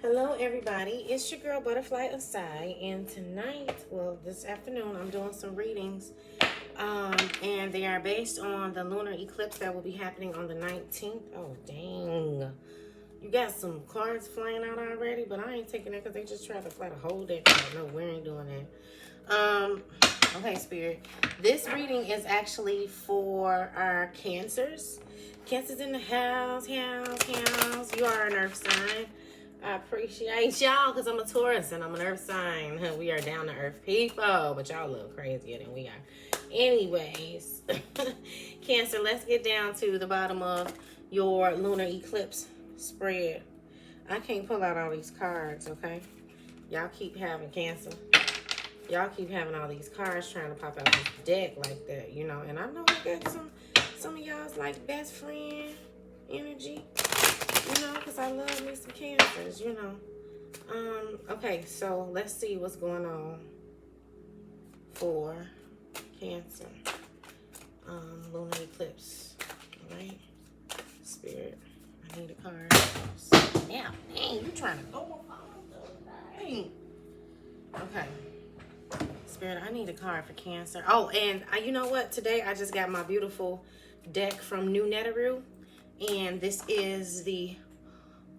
Hello everybody, it's your girl Butterfly Asai, and tonight, well this afternoon, I'm doing some readings and they are based on the lunar eclipse that will be happening on the 19th. Oh dang, you got some cards flying out already, but I ain't taking it because they just tried to fly the whole deck. No, we ain't doing that. Okay, Spirit, this reading is actually for our Cancers. Cancers in the house. You are an earth sign. I appreciate y'all because I'm a Taurus and I'm an earth sign. We are down to earth people, but y'all a little crazier than we are. Anyways, Cancer, let's get down to the bottom of your lunar eclipse spread. I can't pull out all these cards, okay? Y'all keep having Cancer. Y'all keep having all these cards trying to pop out this deck like that, you know. And I know I got some of y'all's like best friend energy. You know, because I love me some Cancers, you know. Okay, so let's see what's going on for Cancer. Lunar eclipse. Alright. Spirit. I need a card. Yeah, dang, you trying to go dang. Okay. Spirit, I need a card for Cancer. Oh, and you know what? Today I just got my beautiful deck from New Netheroo. And this is the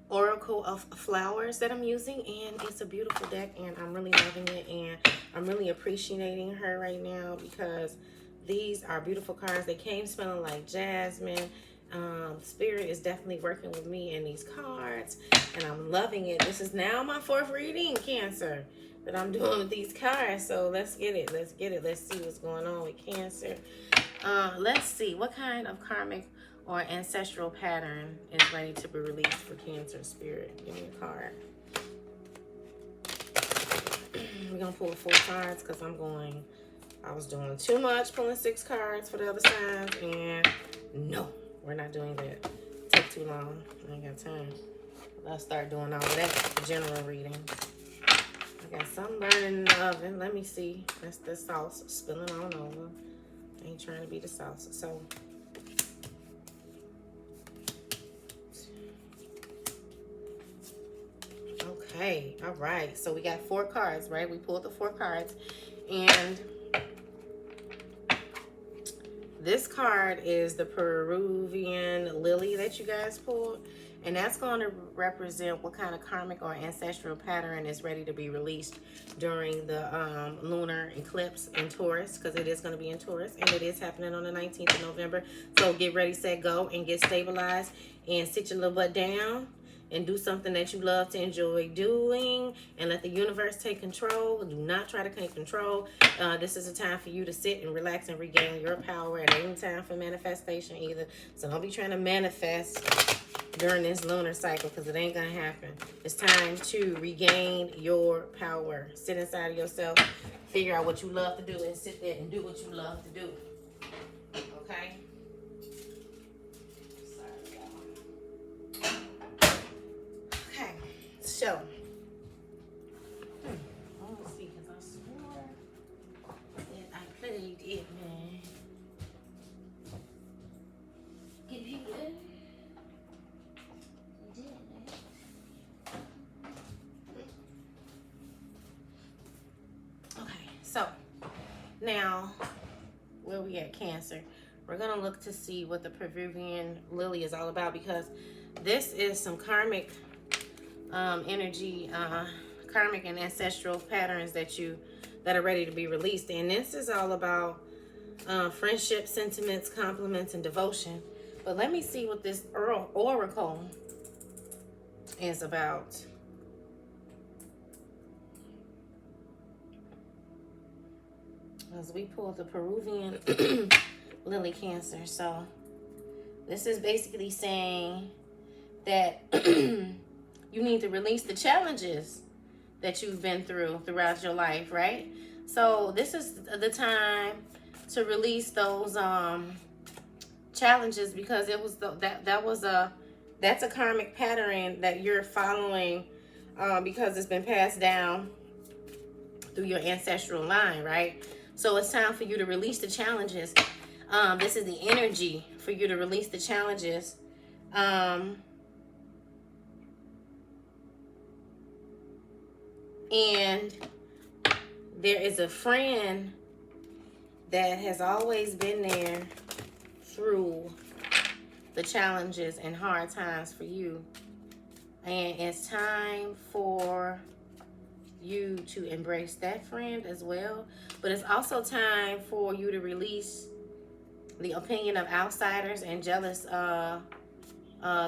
Oracle of Flowers that I'm using, and it's a beautiful deck, and I'm really loving it, and I'm really appreciating her right now because these are beautiful cards. They came smelling like jasmine. Spirit is definitely working with me in these cards, and I'm loving it. This is now my 4th reading, Cancer, that I'm doing with these cards. So let's get it. Let's see what's going on with Cancer. Let's see what kind of karmic or ancestral pattern is ready to be released for Cancer. Spirit, give me a card. We're gonna pull 4 cards because I was doing too much pulling 6 cards for the other signs, and no, we're not doing that. Take too long. I ain't got time. Let's start doing all of that general reading. I got some burning in the oven. Let me see. That's the sauce spilling on over. I ain't trying to be the sauce. So okay, all right. So we got 4 cards, right? We pulled the 4 cards, and this card is the Peruvian lily that you guys pulled, and that's going to represent what kind of karmic or ancestral pattern is ready to be released during the lunar eclipse in Taurus, because it is going to be in Taurus, and it is happening on the 19th of November. So get ready, set, go, and get stabilized, and sit your little butt down and do something that you love to enjoy doing, and let the universe take control. Do not try to take control. This is a time for you to sit and relax and regain your power. It ain't time for manifestation either. So don't be trying to manifest during this lunar cycle, because it ain't gonna happen. It's time to regain your power. Sit inside of yourself, figure out what you love to do, and sit there and do what you love to do. Okay? So, let me see, because I swore that I played it, man. Get you good? You did, man. Okay, so, now, where we at, Cancer? We're going to look to see what the Peruvian lily is all about, because this is some karmic energy, karmic and ancestral patterns that are ready to be released. And this is all about friendship, sentiments, compliments, and devotion. But let me see what this oracle is about. As we pull the Peruvian lily, Cancer. So this is basically saying that you need to release the challenges that you've been throughout your life, right? So this is the time to release those challenges, because it was that's a karmic pattern that you're following, because it's been passed down through your ancestral line, right? So it's time for you to release the challenges. This is the energy for you to release the challenges. And there is a friend that has always been there through the challenges and hard times for you. And it's time for you to embrace that friend as well. But it's also time for you to release the opinion of outsiders and jealous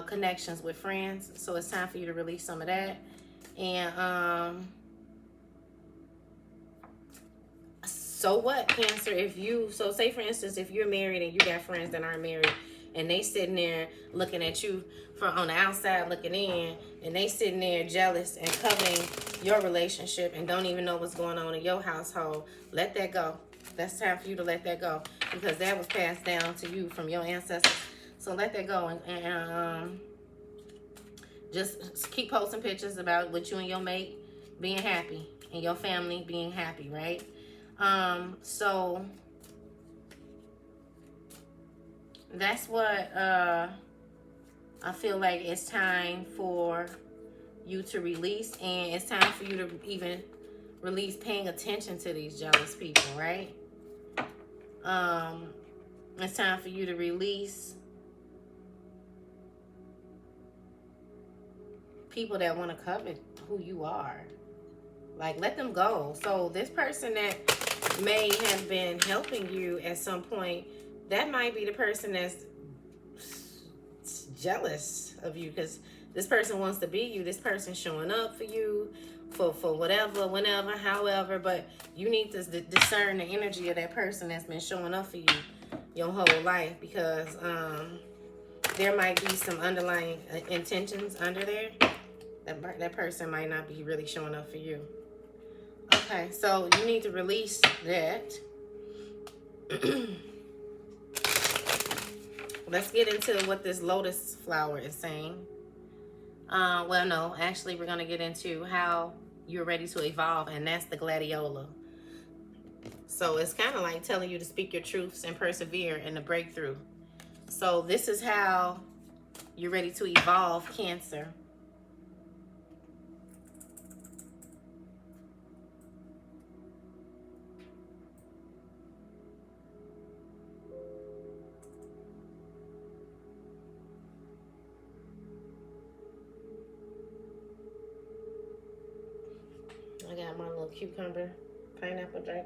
connections with friends. So it's time for you to release some of that. And so what, Cancer, if you, so say for instance, if you're married and you got friends that aren't married and they sitting there looking at you from on the outside looking in, and they sitting there jealous and coveting your relationship and don't even know what's going on in your household, let that go. That's time for you to let that go, because that was passed down to you from your ancestors. So let that go, and just keep posting pictures about with you and your mate being happy and your family being happy, right? So that's what I feel like it's time for you to release, and it's time for you to even release paying attention to these jealous people, right? It's time for you to release people that want to covet who you are. Like, let them go. So this person that may have been helping you at some point, that might be the person that's jealous of you, because this person wants to be you. This person's showing up for you for whatever, whenever, however, but you need to discern the energy of that person that's been showing up for you your whole life, because there might be some underlying intentions under there. That person might not be really showing up for you. Okay, so you need to release that. Let's get into what this lotus flower is saying. Well, no, actually, we're going to get into how you're ready to evolve, and that's the gladiola. So it's kind of like telling you to speak your truths and persevere in the breakthrough. So this is how you're ready to evolve, Cancer. I got my little cucumber pineapple drink.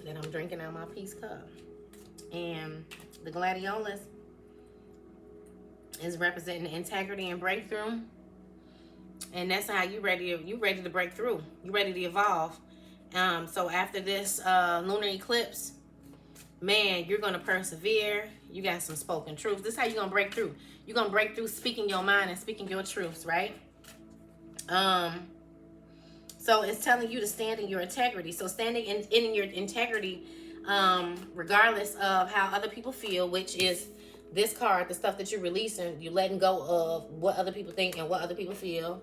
That I'm drinking out my peace cup. And the gladiolus is representing integrity and breakthrough. And that's how you ready to break through. You ready to evolve. So after this lunar eclipse, man, you're going to persevere. You got some spoken truth. This is how you're going to break through. You're going to break through speaking your mind and speaking your truths, right? So it's telling you to stand in your integrity. So standing in your integrity, regardless of how other people feel, which is this card, the stuff that you're releasing, you're letting go of what other people think and what other people feel.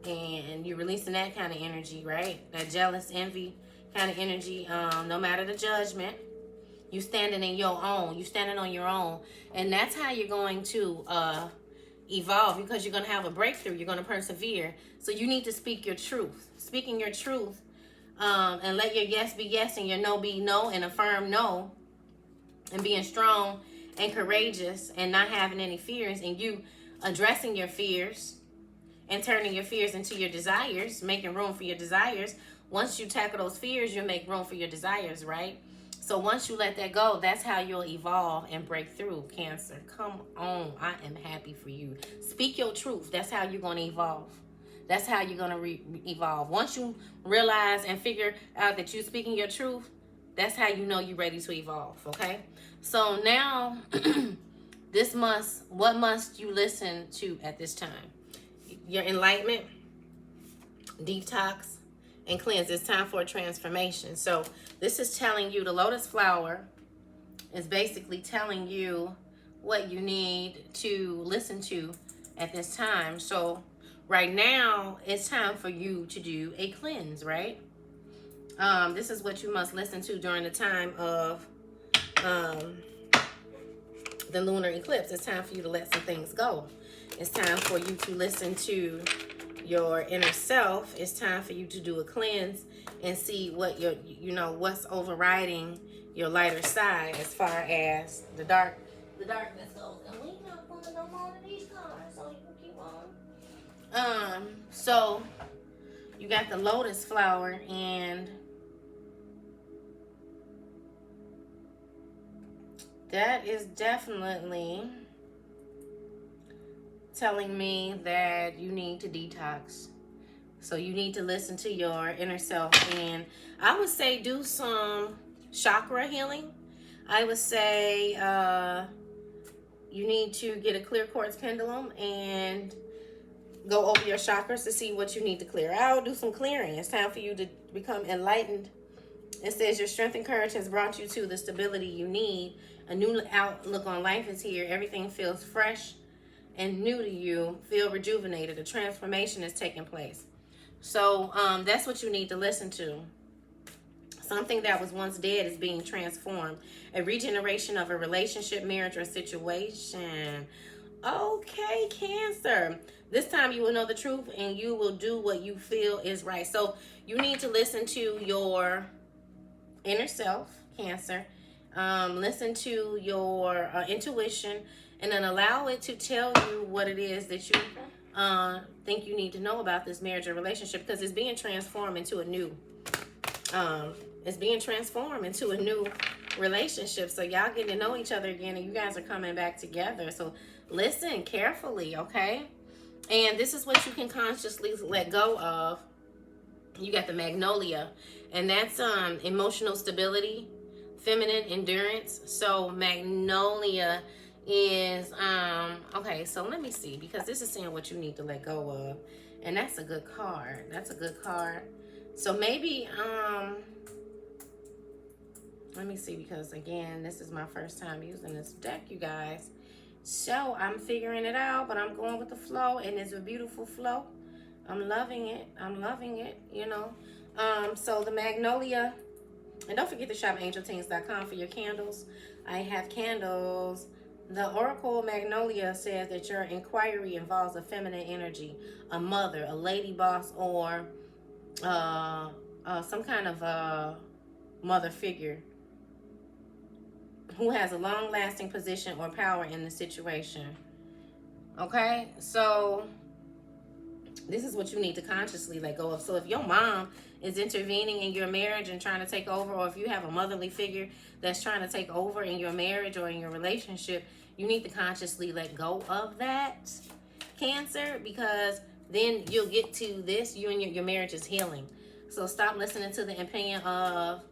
And you're releasing that kind of energy, right? That jealous, envy kind of energy. No matter the judgment, you standing in your own. You standing on your own. And that's how you're going to evolve, because you're going to have a breakthrough. You're going to persevere. So you need to speak your truth. Speaking your truth, and let your yes be yes and your no be no, and affirm no, and being strong and courageous and not having any fears, and you addressing your fears and turning your fears into your desires, making room for your desires. Once you tackle those fears, you'll make room for your desires, right? So once you let that go, that's how you'll evolve and break through, Cancer. Come on, I am happy for you. Speak your truth. That's how you're going to evolve. That's how you're going to evolve. Once you realize and figure out that you're speaking your truth, that's how you know you're ready to evolve, okay? So now, what must you listen to at this time? Your enlightenment, detox, and cleanse. It's time for a transformation. So this is telling you, the lotus flower is basically telling you what you need to listen to at this time. So right now, it's time for you to do a cleanse, right? This is what you must listen to during the time of the lunar eclipse. It's time for you to let some things go. It's time for you to listen to your inner self. It's time for you to do a cleanse and see what your, what's overriding your lighter side as far as the darkness goes. And we not pulling no more of these cards, so you can keep on. So you got the lotus flower, and that is definitely telling me that you need to detox. So you need to listen to your inner self. And I would say do some chakra healing. I would say you need to get a clear quartz pendulum and go over your chakras to see what you need to clear out. Do some clearing. It's time for you to become enlightened. It says your strength and courage has brought you to the stability you need. A new outlook on life is here. Everything feels fresh and new to you. Feel rejuvenated. A transformation is taking place. So that's what you need to listen to. Something that was once dead is being transformed. A regeneration of a relationship, marriage, or situation. Okay, Cancer. This time you will know the truth and you will do what you feel is right. So you need to listen to your inner self, Cancer. Listen to your intuition, and then allow it to tell you what it is that you think you need to know about this marriage or relationship, because it's being transformed into a new relationship. So y'all getting to know each other again, and you guys are coming back together. So listen carefully, okay? And this is what you can consciously let go of. You got the magnolia, and that's emotional stability, feminine endurance. So magnolia is okay, so let me see, because this is saying what you need to let go of, and that's a good card. So maybe let me see, because again, this is my first time using this deck, you guys, so I'm figuring it out, but I'm going with the flow, and it's a beautiful flow. I'm loving it, so the magnolia. And don't forget to shop angelteens.com for your candles. I have candles. The Oracle Magnolia says that your inquiry involves a feminine energy, a mother, a lady boss, or some kind of mother figure who has a long-lasting position or power in the situation. Okay? So this is what you need to consciously let go of. So if your mom is intervening in your marriage and trying to take over, or if you have a motherly figure that's trying to take over in your marriage or in your relationship, you need to consciously let go of that, Cancer, because then you'll get to this, you and your marriage is healing. So stop listening to the opinion of